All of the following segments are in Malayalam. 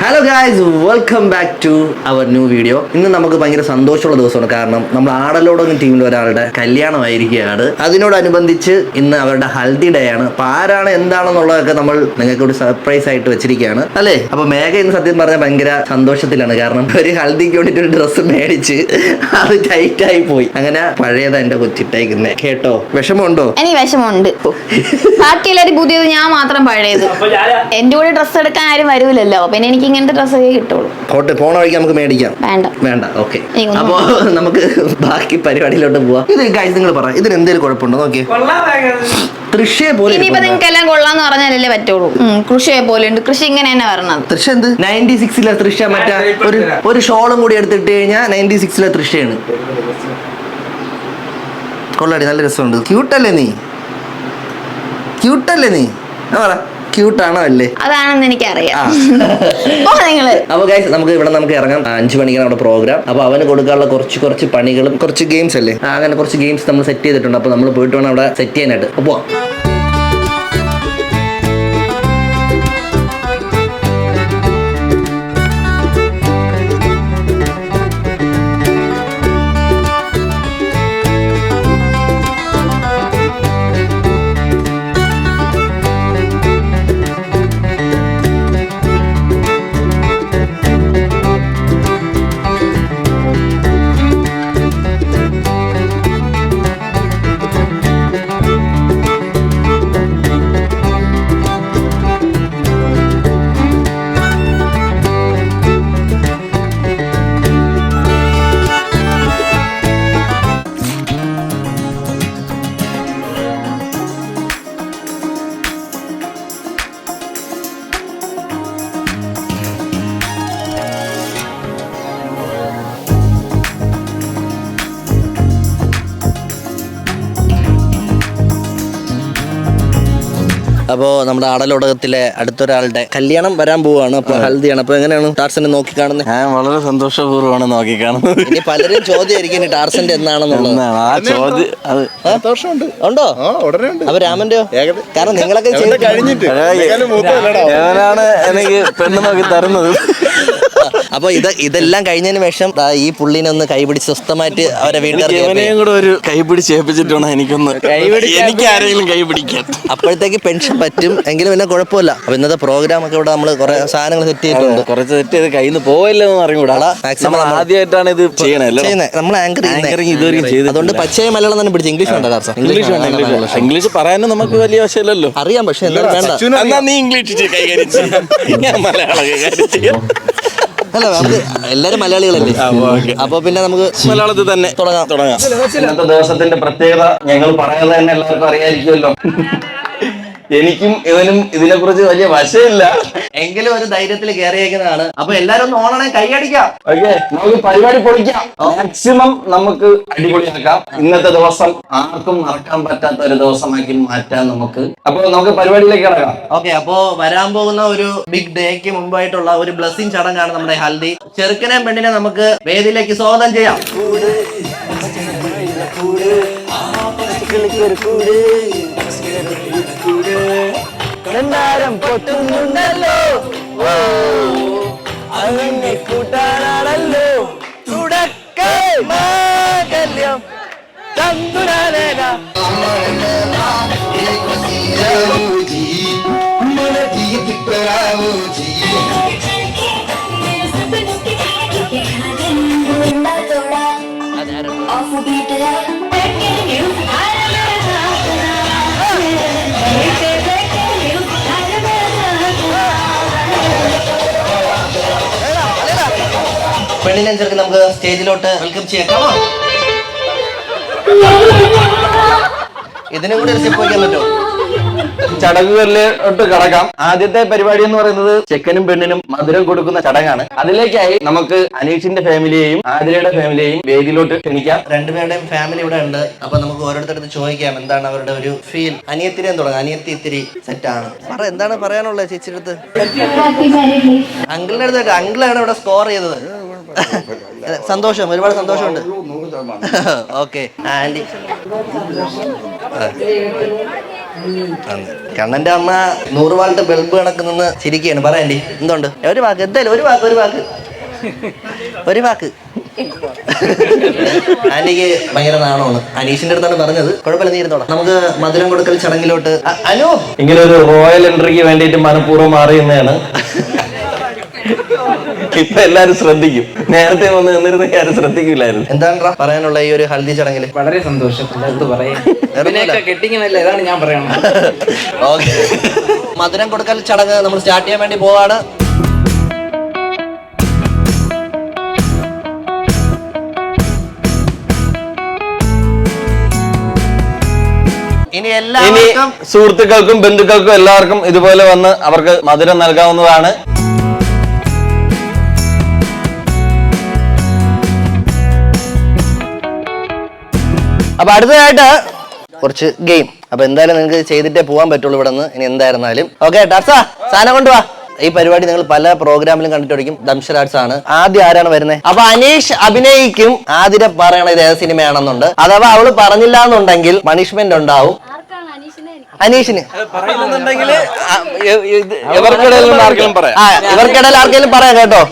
Hello guys, welcome back to our new video. ഇന്ന് നമുക്ക് ഭയങ്കര സന്തോഷമുള്ള ദിവസമാണ്. കാരണം നമ്മൾ ആടലോടകം ടീമിൽ ഒരാളുടെ കല്യാണമായിരിക്കുകയാണ്. അതിനോടനുബന്ധിച്ച് ഇന്ന് അവരുടെ ഹൽദി ഡേ ആണ്. അപ്പോൾ ആരാണ് എന്താണെന്നുള്ളതൊക്കെ നമ്മൾ നിങ്ങൾക്ക് ഒരു സർപ്രൈസ് ആയിട്ട് വെച്ചിരിക്കുകയാണ് അല്ലേ. അപ്പോൾ മേഘ ഇന്ന് സത്യം പറഞ്ഞാൽ ഭയങ്കര സന്തോഷത്തിലാണ്. കാരണം ഒരു ഹൽദിക്ക് വേണ്ടിയിട്ട് ഒരു ഡ്രസ്സ് മേടിച്ച് അത് ടൈറ്റായി പോയി. അങ്ങനെ പഴയതാ എന്റെ കൊച്ചിട്ടേക്കുന്നേ. കേട്ടോ, വിഷമമുണ്ടോ? എനിക്ക് വിഷമമുണ്ട്. ബാക്കി എല്ലാവരും പുതിയത്, ഞാൻ മാത്രം പഴയത്. എന്റെ കൂടെ ഡ്രസ്സ് എടുക്കാൻ ആരും വരൂലല്ലോ, പിന്നെ എനിക്ക് ഇങ്ങനത്തെ ഡ്രസ്സൊക്കെ കിട്ടുള്ളൂ. പോണ വഴിക്ക് നമുക്ക് മേടിക്കാം. വേണ്ട. ഓക്കെ, അപ്പോ നമുക്ക് ബാക്കി പരിപാടിയിലോട്ട് പോവാം. ഇത് ഗൈസ് നിങ്ങൾ പറ, ഇതിന് എന്തെങ്കിലും കുഴപ്പമുണ്ടോ? നോക്കിയേ, തൃശ്ശയെ പോലെ. ഇനിയിപ്പോ നിങ്ങൾക്ക് എല്ലാം കൊള്ളാന്ന് പറഞ്ഞാലല്ലേ പറ്റുള്ളൂ. കൃഷിയെ പോലെ ഉണ്ട്. കൃഷി ഇങ്ങനെ തന്നെ വരണം. തൃശ്ശ എന്ത് 96-ലെ തൃശ്ശ, മറ്റേ ഒരു ഷോളും കൂടി എടുത്തിട്ട് കഴിഞ്ഞാൽ 96-ലെ തൃശ്ശയാണ്. കൊള്ളാടി, നല്ല രസമുണ്ട്. ക്യൂട്ടല്ലേ നീ? ക്യൂട്ടാണോ അല്ലേ? അതാണെന്ന് എനിക്കറിയാം. അപ്പൊ ഗൈസ് നമുക്ക് ഇറങ്ങാം. 5 മണിക്കാണ് അവിടെ പ്രോഗ്രാം. അപ്പൊ അവന് കൊടുക്കാനുള്ള കുറച്ച് പണികളും കുറച്ച് ഗെയിംസ് അല്ലേ, അങ്ങനെ കുറച്ച് ഗെയിംസ് നമ്മൾ സെറ്റ് ചെയ്തിട്ടുണ്ട്. അപ്പൊ നമ്മൾ പോയിട്ട് വേണം അവിടെ സെറ്റ് ചെയ്യാനായിട്ട്. അപ്പൊ നമ്മുടെ ആടലോടകത്തിലെ അടുത്തൊരാളുടെ കല്യാണം വരാൻ പോവാണ്. അപ്പൊ ഹൽദിയാണ്. അപ്പൊ എങ്ങനെയാണ് ടാർസനെ നോക്കി കാണുന്നത്? ഞാൻ വളരെ സന്തോഷപൂർവ്വമാണ് നോക്കി കാണുന്നത്. ഇനി പലരും ചോദ്യമായിരിക്കും ഇനി ടാർസന്റെ എന്നാണെന്നുള്ളത്. ഉണ്ടോ? അപ്പൊ രാമന്റെയോ? കാരണം നിങ്ങളൊക്കെ ഞാനാണ് എനിക്ക് പെണ്ണ് നോക്കി തരുന്നത്. അപ്പൊ ഇതെല്ലാം കഴിഞ്ഞതിന് ശേഷം ഈ പുള്ളിനെ ഒന്ന് കൈപിടിച്ച് സ്വസ്ഥമായിട്ട് അവരെ വീട്ടുകാരെയും കൂടെ ഒരു കൈപിടിച്ച് ഏൽപ്പിച്ചിട്ടാണ് എനിക്ക് ആരെങ്കിലും കൈപിടിക്കാൻ. അപ്പോഴത്തേക്ക് പെൻഷൻ പറ്റും. എങ്കിലും പിന്നെ കുഴപ്പമില്ല. അപ്പൊ ഇന്നത്തെ പ്രോഗ്രാം ഒക്കെ ഇവിടെ നമ്മള് കുറെ സാധനങ്ങൾ സെറ്റ് ചെയ്തിട്ടുണ്ട്. കുറച്ച് സെറ്റ് ചെയ്ത് കയ്യിൽ നിന്ന് പോയില്ലെന്ന് അറിയൂടാ. മാക്സിമം ആദ്യമായിട്ടാണ് ഇത് ചെയ്യുന്നത്. നമ്മൾ ആങ്കറിങ് ഇതുവരെ ചെയ്ത്, അതുകൊണ്ട് പച്ചയ മലയാളം തന്നെ പിടിച്ചു. ഇംഗ്ലീഷ് പറയാനും നമുക്ക് വലിയ വശമില്ലല്ലോ. അറിയാം, പക്ഷെ എന്തായാലും വേണ്ട. നീ ഇംഗ്ലീഷ് കൈകാര്യം ഞാൻ മലയാളം കൈകാര്യം ചെയ്യാം. അല്ല, നമുക്ക് എല്ലാരും മലയാളികളല്ലേ. അപ്പൊ പിന്നെ നമുക്ക് മലയാളത്തിൽ തന്നെ തുടങ്ങാം. ഇന്നത്തെ ദിവസത്തിന്റെ പ്രത്യേകത ഞങ്ങൾ പറയാതെ തന്നെ എല്ലാവർക്കും അറിയാതിരിക്കുമല്ലോ. എനിക്കും ഇവനും ഇതിനെ കുറിച്ച് വലിയ വശമില്ല, എങ്കിലും ഒരു ധൈര്യത്തിൽ കയറിയേക്കുന്നതാണ്. അപ്പൊ എല്ലാരും ഒന്ന് ഓണണേ, കൈയടിക്കാം. ഓക്കെ, നമുക്ക് പരിപാടി പൊളിക്കാം. മാക്സിമം നമുക്ക് അടിപൊളിയാക്കാം. ഇന്നത്തെ ദിവസം ആർക്കും മറക്കാൻ പറ്റാത്ത ഒരു ദിവസമാക്കി മാറ്റാൻ നമുക്ക്. അപ്പൊ നമുക്ക് പരിപാടിയിലേക്ക് കിടക്കാം. ഓക്കെ, അപ്പോ വരാൻ പോകുന്ന ഒരു ബിഗ് ഡേക്ക് മുമ്പായിട്ടുള്ള ഒരു ബ്ലെസ്സിങ് ചടങ്ങാണ് നമ്മുടെ ഹൽദി. ചെറുക്കനെയും പെണ്ണിനെ നമുക്ക് വേദിയിലേക്ക് സ്വാഗതം ചെയ്യാം. പൊട്ടുന്നുണ്ടല്ലോ, അങ്ങനെ കൂട്ടാനാണല്ലോ തുടക്കം തന്തുരാനേന. പെണ്ണിനെ ചേർക്ക് നമുക്ക് സ്റ്റേജിലോട്ട് വെൽക്കം ചെയ്യാം. ഇതിനും കൂടി ഒരു സ്റ്റെപ്പ് വയ്ക്കാൻ പറ്റുമോ? ചടങ്ങുകളിലോട്ട് കടക്കാം. ആദ്യത്തെ പരിപാടി എന്ന് പറയുന്നത് ചെക്കനും പെണ്ണിനും മധുരം കൊടുക്കുന്ന ചടങ്ങാണ്. അതിലേക്കായി നമുക്ക് അനീഷിന്റെ ഫാമിലിയെയും ആതിരയുടെ ഫാമിലിയെയും വേദിയിലോട്ട് ക്ഷണിക്കാം. രണ്ടുപേരുടെയും ഫാമിലി ഇവിടെ ഉണ്ട്. അപ്പൊ നമുക്ക് ഓരോരുത്തരുടെ ചോദിക്കാം എന്താണ് അവരുടെ ഒരു ഫീൽ. അനിയത്തിനെയും തുടങ്ങാം. അനിയത്തി ഇത്തിരി സെറ്റാണ്. എന്താണ് പറയാനുള്ളത് ചേച്ചിയുടെ അടുത്ത്? അങ്കിളിന്റെ അടുത്ത്. അങ്കിളാണ് ഇവിടെ സ്കോർ ചെയ്തത്. സന്തോഷം, ഒരുപാട് സന്തോഷമുണ്ട്. ഓക്കെ ആൻറ്റി കണ്ണന്റെ അമ്മ 100 വാൾട്ട് ബൾബ് കണക്ക് നിന്ന് ചിരിക്കുകയാണ്. പറയണ്ടി എന്തുണ്ട്? ഒരു വാക്ക് എന്തായാലും ഒരു വാക്ക് ആന്റിക്ക് ഭയങ്കര നാണമാണ്. അനീഷിന്റെ അടുത്താണ് പറഞ്ഞത്. കുഴപ്പമില്ല, നീ ഇരുന്നോളാം. നമുക്ക് മധുരം കൊടുക്കൽ ചടങ്ങിലോട്ട്. അനു ഇങ്ങനെ ഒരു റോയൽ എൻട്രിക്ക് വേണ്ടിയിട്ട് മനഃപൂർവ്വം മാറിയെന്നാണ്. ഇപ്പൊ എല്ലാരും ശ്രദ്ധിക്കും. നേരത്തെ വന്ന് നിന്നിരുന്നെങ്കിൽ ആരും ശ്രദ്ധിക്കില്ലായിരുന്നു. എന്താണ് പറയാനുള്ള ഈ ഒരു ഹൽദി ചടങ്ങിൽ? വളരെ സന്തോഷം. കെട്ടിങ്ങനല്ല, ഇതാണ് ഞാൻ പറയണത്. ഓക്കെ, മധുരം കൊടുക്കൽ ചടങ്ങ് നമ്മൾ സ്റ്റാർട്ട് ചെയ്യാൻ വേണ്ടി പോവാണ്. ഇനി സുഹൃത്തുക്കൾക്കും ബന്ധുക്കൾക്കും എല്ലാവർക്കും ഇതുപോലെ വന്ന് അവർക്ക് മധുരം നൽകാവുന്നതാണ്. അപ്പൊ അടുത്തതായിട്ട് കുറച്ച് ഗെയിം. അപ്പൊ എന്തായാലും നിങ്ങൾക്ക് ചെയ്തിട്ടേ പോകാൻ പറ്റുള്ളൂ ഇവിടെ നിന്ന്. ഇനി എന്തായിരുന്നാലും ഓക്കെ, ടർസ സാധനം കൊണ്ടുവാ. ഈ പരിപാടി നിങ്ങൾ പല പ്രോഗ്രാമിലും കണ്ടിട്ടുണ്ടെങ്കിൽ ദംഷരാട്സ് ആണ്. ആദ്യം ആരാണ് വരുന്നത്? അപ്പൊ അനീഷ് അഭിനയിക്കും. ആതിര പറയണ ഇത് ഏത് സിനിമയാണെന്നുണ്ട്. അഥവാ അവള് പറഞ്ഞില്ല എന്നുണ്ടെങ്കിൽ പണിഷ്മെന്റ് ഉണ്ടാവും. അനീഷിന് ഇവർക്കിടയിൽ ആർക്കെങ്കിലും പറയാം കേട്ടോ.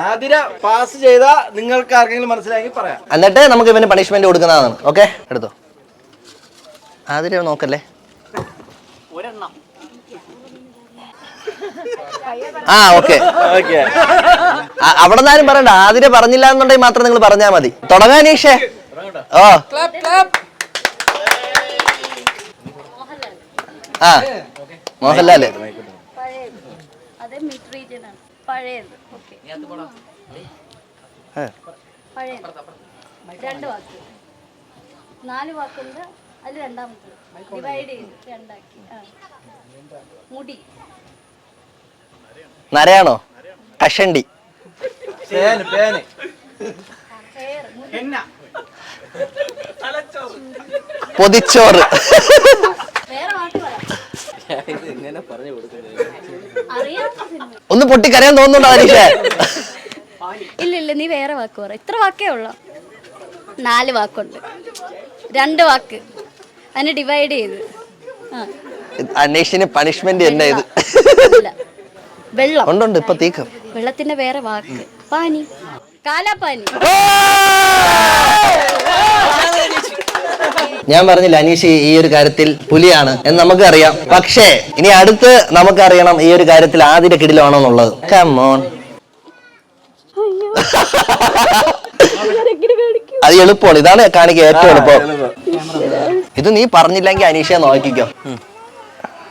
ആതിര പാസ് ചെയ്താ നിങ്ങൾക്ക് ആർക്കെങ്കിലും മനസ്സിലാക്കി പറയാം. എന്നിട്ട് നമുക്ക് ഇവന് പണിഷ്മെന്റ് കൊടുക്കുന്നതാണ്. ഓക്കെ, എടുത്തോ. ആതിര നോക്കല്ലേ. ആ ഓക്കെ, അവിടെ നിന്നാലും പറയണ്ട. ആതിര പറഞ്ഞില്ല എന്നുണ്ടെങ്കിൽ മാത്രം നിങ്ങൾ പറഞ്ഞാൽ മതി. തുടങ്ങാൻ അനീഷേ. ഓ ആ മോഹൻലാല് രണ്ട് വാക്ക് 4 വാക്കുണ്ട്. അതിൽ രണ്ടാമത്തെ ഡിവൈഡ് ചെയ്ത് രണ്ടാക്കി. മുടി നരയാണോ? കഷണ്ടി. പൊതിച്ചോറ്. വേറെ വാക്ക് പറയാം. ഒന്ന് പൊട്ടിക്കരയാൻ തോന്നുന്നുണ്ടോ അനീഷേ? ഇല്ല, നീ വേറെ വാക്ക് പറ. ഇത്ര വാക്കേ ഉള്ളു. 4 വാക്കുണ്ട്. 2 വാക്ക് അതിനെ ഡിവൈഡ് ചെയ്ത്. അനീഷിന് പണിഷ്മെന്റ് തന്നെ ഇത്. വെള്ളം ഉണ്ട് ഇപ്പൊ തീക്കം. വെള്ളത്തിന്റെ വേറെ വാക്ക് പാനി. കാലാപാനി. ഞാൻ പറഞ്ഞില്ല അനീഷ് ഈ ഒരു കാര്യത്തിൽ പുലിയാണ് എന്ന് നമുക്കറിയാം. പക്ഷേ ഇനി അടുത്ത് നമുക്കറിയണം ഈ ഒരു കാര്യത്തിൽ ആതിര കിടിലാണോ എന്നുള്ളത്. കമോൺ, അത് എളുപ്പമാണ്. ഇതാണ് കാണിക്കുക ഏറ്റവും എളുപ്പം. ഇത് നീ പറഞ്ഞില്ലെങ്കിൽ അനീഷയെ നോക്കിക്കോ.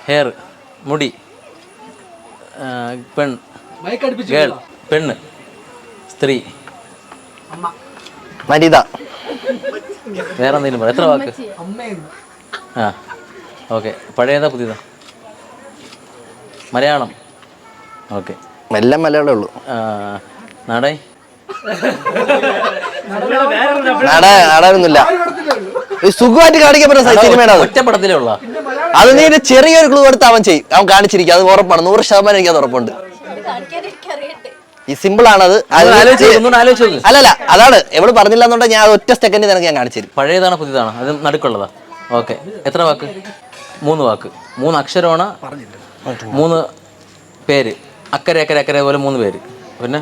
ഹെയർ, മുടി, ഗേൾ, പെണ്ണ്, സ്ത്രീ, വനിത. വേറെ എന്തെങ്കിലും പറ. എത്ര വാക്ക്? ആ ഓക്കെ. പഴയതാ പുതിയതാ? മലയാളം. ഓക്കെ, എല്ലാം മലയാളമേ ഉള്ളൂ. നാടേ? നാടൊന്നുമില്ല. സുഖമായിട്ട് കാണിക്കപ്പെടുന്ന സിനിമയാണ് അത്. ഒറ്റപ്പടത്തിലേ ഉള്ള. അത് നീ ചെറിയൊരു ക്ലൂ എടുത്ത് അവൻ ചെയ്യും. അവൻ കാണിച്ചിരിക്കും. അത് ഉറപ്പാണ്. 100% എനിക്കത് ഉറപ്പുണ്ട്. ഈ സിമ്പിൾ ആണത്. അല്ലല്ല, അതാണ് എവിടെ പറഞ്ഞില്ല എന്നുണ്ടെങ്കിൽ ഞാൻ ഒറ്റ സെക്കൻഡിൽ നിനക്ക് ഞാൻ കാണിച്ചു തരും. പഴയതാണോ പുതിയതാണോ? അത് നടുക്കുള്ളതാ? ഓക്കെ. എത്ര വാക്ക്? 3 വാക്ക്. 3 അക്ഷരമാണ്. 3 പേര്. അക്കരെ അക്കരെ അക്കരെ പോലെ 3 പേര്. പിന്നെ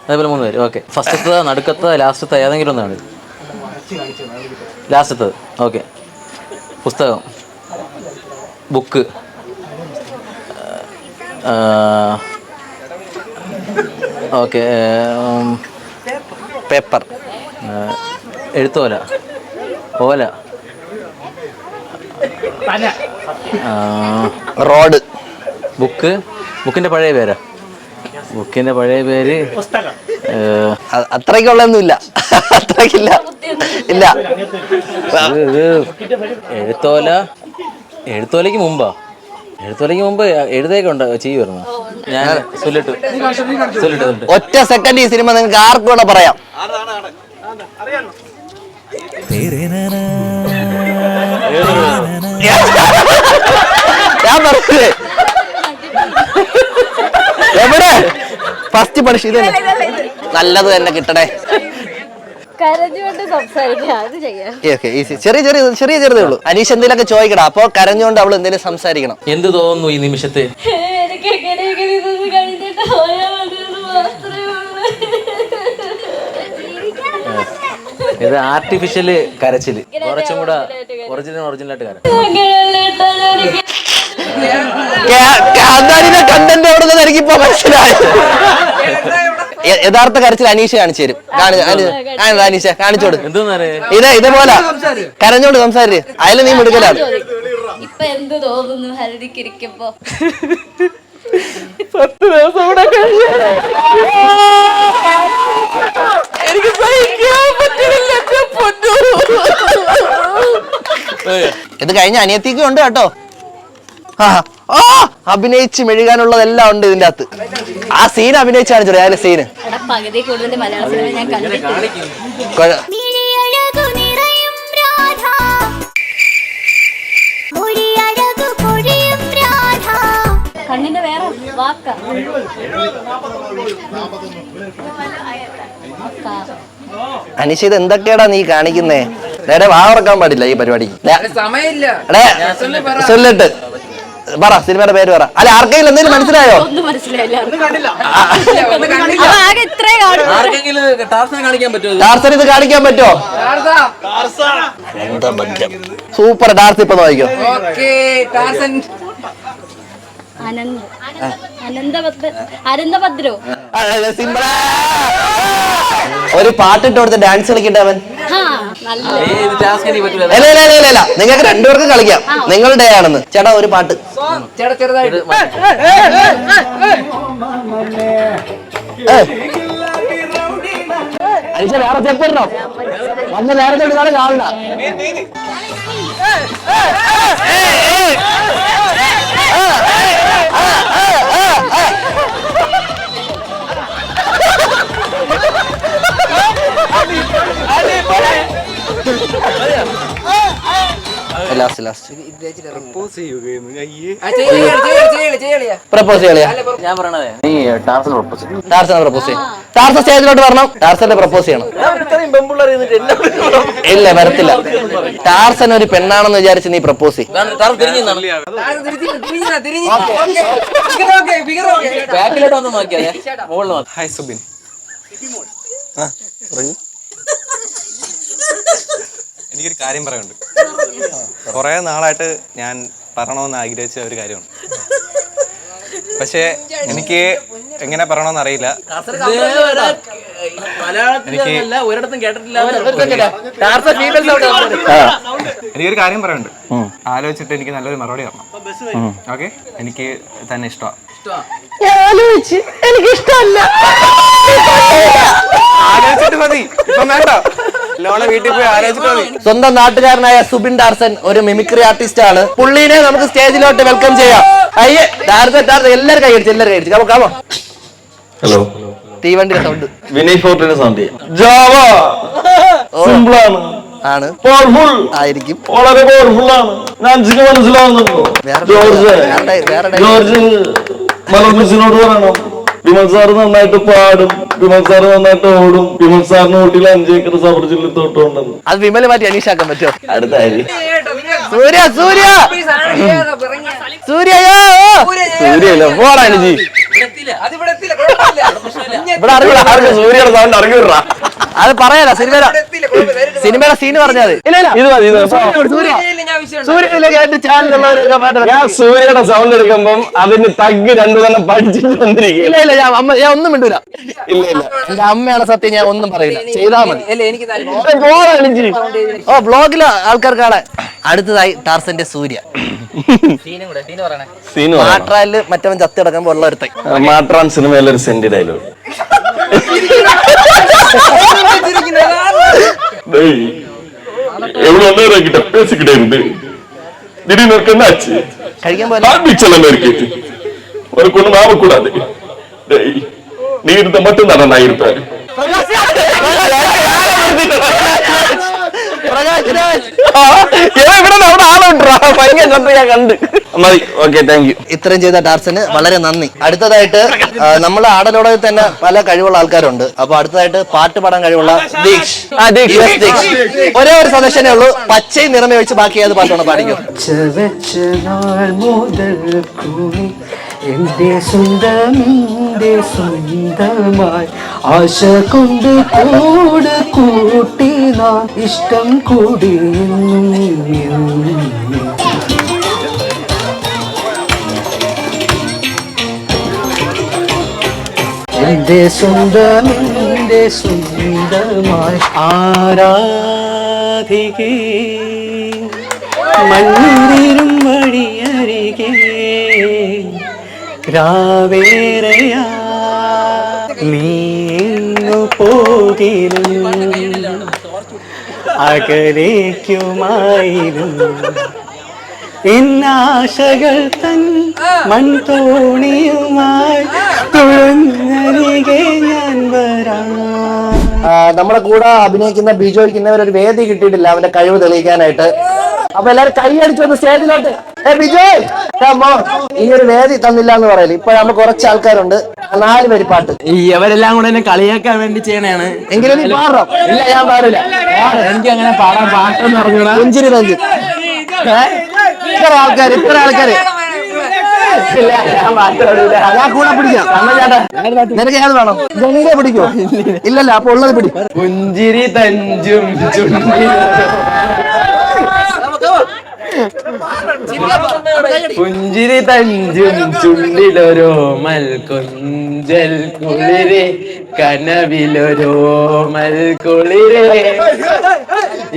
അതേപോലെ 3 പേര്. ഓക്കെ. ഫസ്റ്റത്തെ, നടുക്കത്തെ, ലാസ്റ്റത്തെ ഏതെങ്കിലും ഒന്നാണ്. ലാസ്റ്റത്തത്. ഓക്കെ. പുസ്തകം, ബുക്ക്, ഓക്കെ, പേപ്പർ, എഴുത്തോല, ഓല, റോഡ്, ബുക്ക്. ബുക്കിന്റെ പഴയ പേരാ? ബുക്കിന്റെ പഴയ പേര് അത്രയ്ക്കുള്ളൊന്നുമില്ല. അത്രയ്ക്കില്ല. ഇല്ല. എഴുത്തോല. എഴുത്തോലയ്ക്ക് മുമ്പാ? എഴുത്തോലയ്ക്ക് മുമ്പ് എഴുതൊക്കെ ഉണ്ട് ചെയ്യുമായിരുന്നു. ഞാൻ ഒറ്റ സെക്കൻഡ് ഈ സിനിമ നിങ്ങൾക്ക് ആർക്കും കൂടെ പറയാം. ഞാൻ പറഞ്ഞേ എവിടെ ഫസ്റ്റ് പണിഷ് ഇത് നല്ലത് തന്നെ കിട്ടണേ. കരഞ്ഞുകൊണ്ട് സംസാരിക്കാം, അത് ചെയ്യാം. ഈസി. ചെറിയതേ ഉള്ളൂ. അനീഷ് എന്തെങ്കിലുമൊക്കെ ചോദിക്കടാ, അപ്പൊ കരഞ്ഞുകൊണ്ട് അവൾ എന്തെങ്കിലും സംസാരിക്കണം. എന്ത് തോന്നുന്നു ഈ നിമിഷത്തെ? എനിക്ക് എങ്ങനെയെങ്കിലും ഇതൊന്ന് കഴിഞ്ഞിട്ട് പോയാൽ മതിയെന്ന് മാത്രമേ ഉള്ളൂ. ഇത് ആർട്ടിഫിഷ്യല് കരച്ചില്, കുറച്ചും കൂടെ ഒറിജിനലായിട്ട് കര. കണ്ടന്റ് എവിടുന്ന് എനിക്കിപ്പോ മനസ്സിലായി. യഥാർത്ഥ കരച്ചിൽ അനീഷ് കാണിച്ചു തരും. അനീഷ കാണിച്ചോട്. ഇതേപോലെ കരഞ്ഞോണ്ട് സംസാരിച്ച് അതിൽ നീ മിടുക്കലാണ്. ഇപ്പൊ എന്ത് തോന്നുന്നു ഹൽദിക്കിരിക്കുമ്പോ? 10 ദിവസം കൂടെ എനിക്ക് സഹിക്കാൻ പറ്റുന്നില്ല. ഇത് കഴിഞ്ഞ അനിയത്തിക്കും ഉണ്ട് കേട്ടോ. അഭിനയിച്ച് മെഴുകാനുള്ളതെല്ലാം ഉണ്ട് ഇതിന്റെ അകത്ത്. ആ സീൻ അഭിനയിച്ച് കാണിച്ചോ. അതിലെ സീന് പകുതി കൂടുതൽ മലയാള സിനിമ ഞാൻ കണ്ടിട്ടില്ല. കണ്ണിന്റെ വേറെ വാക്ക അനീഷ്, ഇത് എന്തൊക്കെയാടാ നീ കാണിക്കുന്നേ? നേരെ വാ ഉറക്കാൻ പാടില്ല ഈ പരിപാടി. ചൊല്ലിട്ട് പറ, സിനിമയുടെ പേര് പറ. അല്ല, ആർക്കെങ്കിലും എന്തെങ്കിലും മനസ്സിലായോ? ഒന്നും മനസ്സിലായില്ല. ടാർസൻ ഇത് കാണിക്കാൻ പറ്റുമോ? സൂപ്പർ. ടാർസ് ഇപ്പൊ നോക്കിക്കോ. അനന്തഭദ്രോ ഒരു പാട്ടിട്ട് കൊടുത്ത് ഡാൻസ് കളിക്കട്ടെ അവൻ. ഇല്ല, നിങ്ങൾക്ക് രണ്ടുപേർക്ക് കളിക്കാം. നിങ്ങളുടെ ആണെന്ന്. ചേട്ടാ ഒരു പാട്ട്. അനീഷ വേറെ ചെപ്പിടണോ? വന്ന് നേരത്തെ എടുക്കാതെ കാണണ്ട. പ്രപ്പോസ് ചെയ്യാ. ഞാൻ പറയണതേ, നീ ടാർസനെ പ്രപ്പോസ് ചെയ്യും. ടാർസൻ സ്റ്റേജിലോട്ട് വരണം. ടാർസനെ പ്രപ്പോസ് ചെയ്യണം. ഇല്ല, വരത്തില്ല. ടാർസൻ ഒരു പെണ്ണാണെന്ന് വിചാരിച്ച് നീ പ്രപ്പോസ് ചെയ്യും. ബാക്കിലോട്ട് വന്ന് നോക്കിയാ മുകളിൽ നോക്കാം. ഹായ് സുബിൻ. എനിക്കൊരു കാര്യം പറയാനുണ്ട്. കുറേ നാളായിട്ട് ഞാൻ പറയണമെന്ന് ആഗ്രഹിച്ച ഒരു കാര്യമാണ്. പക്ഷേ എനിക്ക് എങ്ങനെ പറയണമെന്ന് അറിയില്ല. എനിക്കൊരു കാര്യം പറയാനുണ്ട്. ആലോചിച്ചിട്ട് എനിക്ക് നല്ലൊരു മറുപടി തരണം. ഓക്കെ? എനിക്ക് തന്നെ ഇഷ്ടമാണ്. എനിക്കിഷ്ടമല്ല. ആലോചിച്ചിട്ട് മതി. ഇപ്പം വേണ്ട. ലോണ വീട്ടിൽ പോയി ആലോചിച്ചിട്ട് മതി. സ്വന്തം നാട്ടുകാരനായ സുബിൻ ടാർസൻ ഒരു മിമിക്രി ആർട്ടിസ്റ്റ് ആണ്. പുള്ളിനെ നമുക്ക് സ്റ്റേജിലോട്ട് വെൽക്കം ചെയ്യാം. അയ്യേ, ടാർസൻ എല്ലാവരും കൈയടിച്ച്. കാമോ. ഹലോ. തീവണ്ടിയുടെ സൗണ്ട്. വിനയ് ഫോർട്ടിന്റെ സൗണ്ട്. ജാവ സിമ്പിൾ ആണ്. പവർഫുൾ ആയിരിക്കും. വളരെ പവർഫുൾ ആണ്. ഞാൻ മനസ്സിലാവുന്നുണ്ടോ? ജോർജ് മലർമിസിനോട് പറയണം. വിമൽ സാറ് നന്നായിട്ട് പാടും, വിമൽ സാറ് നന്നായിട്ട് ഓടും, വിമൽ സാറിന് ഊട്ടിയിൽ 5 ഏക്കർ സബർ ജില്ലയിൽ തോട്ടമുണ്ടെന്ന്. അത് വിമല് മാറ്റി അനീഷാക്കാൻ പറ്റുമോ? അടുത്ത കാര്യം സൂര്യല്ല പോടാ അനുജി. ഇവിടെ അറിയില്ല ആർക്കും സൂര്യയുടെ സൗണ്ട് അറിഞ്ഞൂടാ. അത് പറയാല സിനിമയുടെ സീന് പറഞ്ഞത്. ഇത് മതി. ഞാൻ സൂര്യയുടെ സൗണ്ട് എടുക്കുമ്പം അതിന് തഗ് 2 തന്നെ പഠിച്ചിട്ട് വന്നിരിക്കും. ഇല്ല, ഞാൻ ഒന്നും മിണ്ടൂല. ഇല്ല, എന്റെ അമ്മയാണ് സത്യം. ഞാൻ ഒന്നും പറയില്ല. ചെയ്താൽ മതി. ഓ, ബ്ലോഗില് ആൾക്കാർ കാണാൻ. അടുത്തതായി ടാർസന്റെ സൂര്യ. മാട്രാനില് മറ്റവൻ ചത്തി കിടക്കുമ്പോ ഉള്ള ഒരുത്തൻ. മാട്രാൻ സിനിമയിലെ ഒരു സെന്റ് ഡയലോഗ്. കഴിക്കാൻ പോലെ நீ இருந்த மட்டும் தானே நான் இருப்பேன். പ്രകാശ് രാജ് ഇവിടെ നമ്മുടെ ആളുണ്ടാ ഭയങ്കര ശബ്ദം ഞാൻ കണ്ട്. മതി, ഓക്കെ, താങ്ക് യു. ഇത്രയും ചെയ്ത ടാർസന് വളരെ നന്ദി. അടുത്തതായിട്ട് നമ്മൾ ആടലോടത്തിൽ തന്നെ പല കഴിവുള്ള ആൾക്കാരുണ്ട്. അപ്പൊ അടുത്തതായിട്ട് പാട്ട് പാടാൻ കഴിവുള്ള ദീക്ഷ്. ഒരേ ഒരു സജഷനേ ഉള്ളൂ, പച്ചയും നിറമേ വെച്ച് ബാക്കി ഏത് പാട്ടാണ് പാടിക്കും? എന്റെ സ്വന്തമായി ആശ കൊണ്ട് കൂട് കൂട്ടി നാം ഇഷ്ടം കൂടി എന്റെ സ്വന്തമായി ആരാധികേ മണ്ണിരും വഴിയരികെ രാവേറയാ നീങ്ങു പോകിലും അകലേക്കുമായിരുന്നു എന്നാശകൾ തൻ മൺതോണിയുമായി തുഴഞ്ഞരികെ ഞാൻ വരാം. നമ്മുടെ കൂടെ അഭിനയിക്കുന്ന ബിജോയ്ക്ക് ഒരു വേദി കിട്ടിയിട്ടില്ല അവന്റെ കഴിവ് തെളിയിക്കാനായിട്ട്. അപ്പൊ എല്ലാരും കൈയടിച്ചു വന്ന് സ്റ്റേജിലോട്ട്. ബിജോയ് ഈ ഒരു വേദി തന്നില്ല എന്ന് പറയല്. ഇപ്പൊ നമ്മൾ കുറച്ച് ആൾക്കാരുണ്ട്, 4 പേര് പാട്ട്. ഇവരെല്ലാം കൂടെ എന്നെ കളിയാക്കാൻ വേണ്ടി ചെയ്യണാണ്. എങ്കിലും നീ പാടാം. ഇല്ല, ഞാൻ പാടില്ല. എനിക്ക് അങ്ങനെ പാടാൻ പാട്ടെന്ന് പറഞ്ഞൂടാ. പുഞ്ചിരി തഞ്ചി ഇത്ര ആൾക്കാര് ഞാൻ കൂടെ പിടിക്കാം. നിനക്ക് ഏത് വേണം? ജനീലെ പിടിക്കോ? ഇല്ലല്ല, അപ്പൊ ഉള്ളത് പിടി. പുഞ്ചിരി തഞ്ചും പുഞ്ചിരി തഞ്ചും ചുണ്ടിലൊരോ മൽക്കൊഞ്ചൽ കുളിരെ കനവിലൊരോ മൽക്കുളിരെ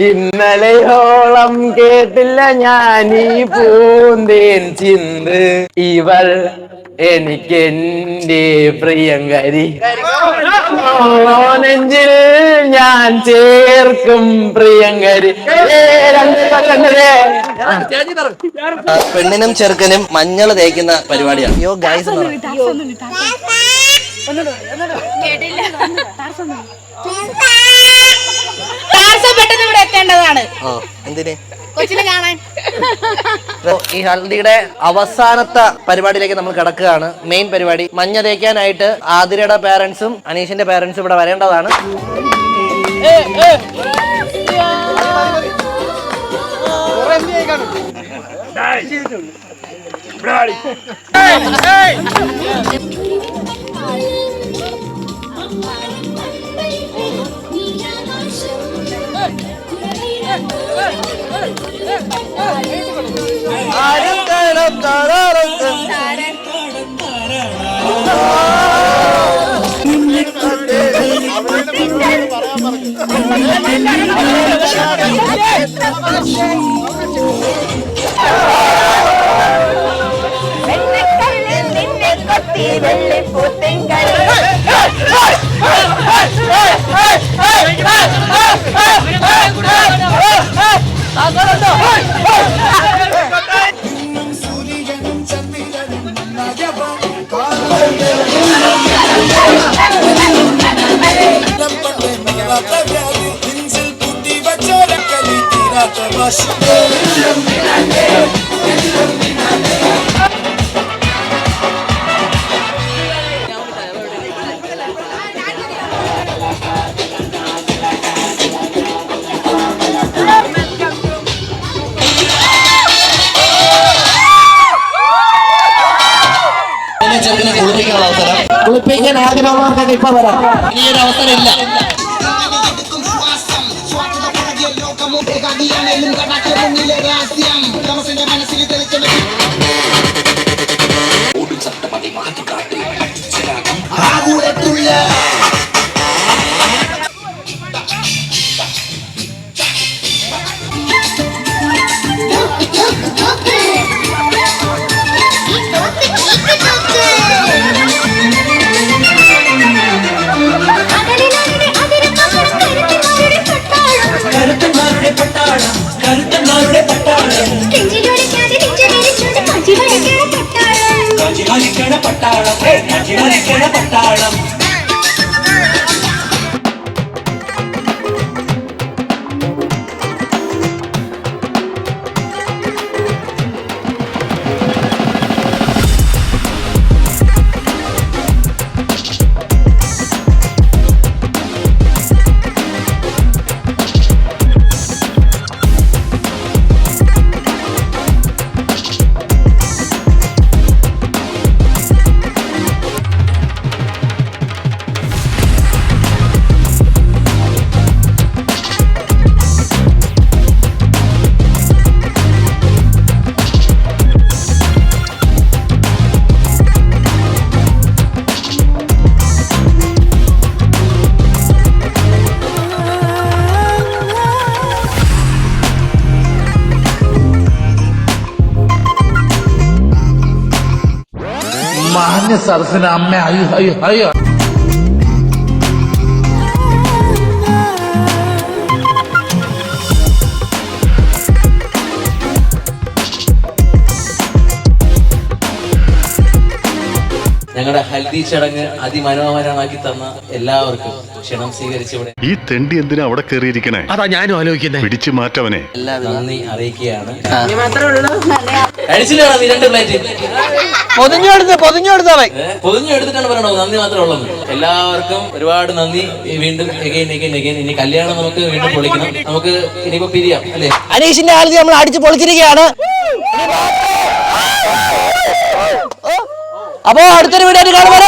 ഇന്നലെയോളം കേട്ടില്ല ഞാനീ പൂന്തേൻ ചിന്ത് ഇവൾ എനിക്കെന്റെ പ്രിയങ്കരി നെഞ്ചിൽ ഞാൻ ചേർക്കും പ്രിയങ്കരി. പെണ്ണിനും ചെറുക്കനും മഞ്ഞൾ തേക്കുന്ന പരിപാടിയാണ്. അയ്യോ ഗൈസ് പെട്ടെന്ന് ഇവിടെ എത്തേണ്ടതാണ്. എന്തിന്? കൊച്ചിനെ കാണാൻ. ഈ ഹൽദിയുടെ അവസാനത്തെ പരിപാടിയിലേക്ക് നമ്മൾ കിടക്കുകയാണ്. മെയിൻ പരിപാടി മഞ്ഞ തേക്കാനായിട്ട് ആതിരയുടെ പേരൻസും അനീഷിന്റെ പേരൻസും ഇവിടെ വരേണ്ടതാണ്. കുളിപ്പിക്കാൻ ആഗ്രഹമുള്ളവർക്കൊക്കെ ഇപ്പൊ വരാം. ഇനിയൊരു അവസരം ഇല്ല. കരുത്തന്മാരുടെ പട്ടാളം സരസിന് അമ്മ അയ്യോ അയ്യോ അയ്യോ. ഞങ്ങളുടെ ഹൽദി ചടങ്ങ് അതിമനോഹരമാക്കി തന്ന എല്ലാവർക്കും ക്ഷണം സ്വീകരിച്ചിവിടെ ഈ തെണ്ടി എന്തിനാ അവിടെ കയറിയിരിക്കണേ? അതാ ഞാനും ആലോചിക്കുന്നത്. പിടിച്ചു മാറ്റവനെ. നന്ദി അറിയിക്കുകയാണ്. കഴിച്ചിട്ടാണ് നീ 2 പ്ലേറ്റ് പൊതിഞ്ഞെടുത്തിട്ടാണ് പറയണോ നന്ദി മാത്രമേ ഉള്ളത്. എല്ലാവർക്കും ഒരുപാട് നന്ദി. വീണ്ടും ഇനി കല്യാണം നമുക്ക് വീണ്ടും പൊളിക്കണം. നമുക്ക് ഇനിയിപ്പോ പിരിയാം അല്ലേ? അനീഷിന്റെ ആദ്യം നമ്മൾ അടിച്ച് പൊളിച്ചിരിക്കുകയാണ്. അപ്പോ അടുത്തൊരു വീഡിയോ കാണുമ്പോൾ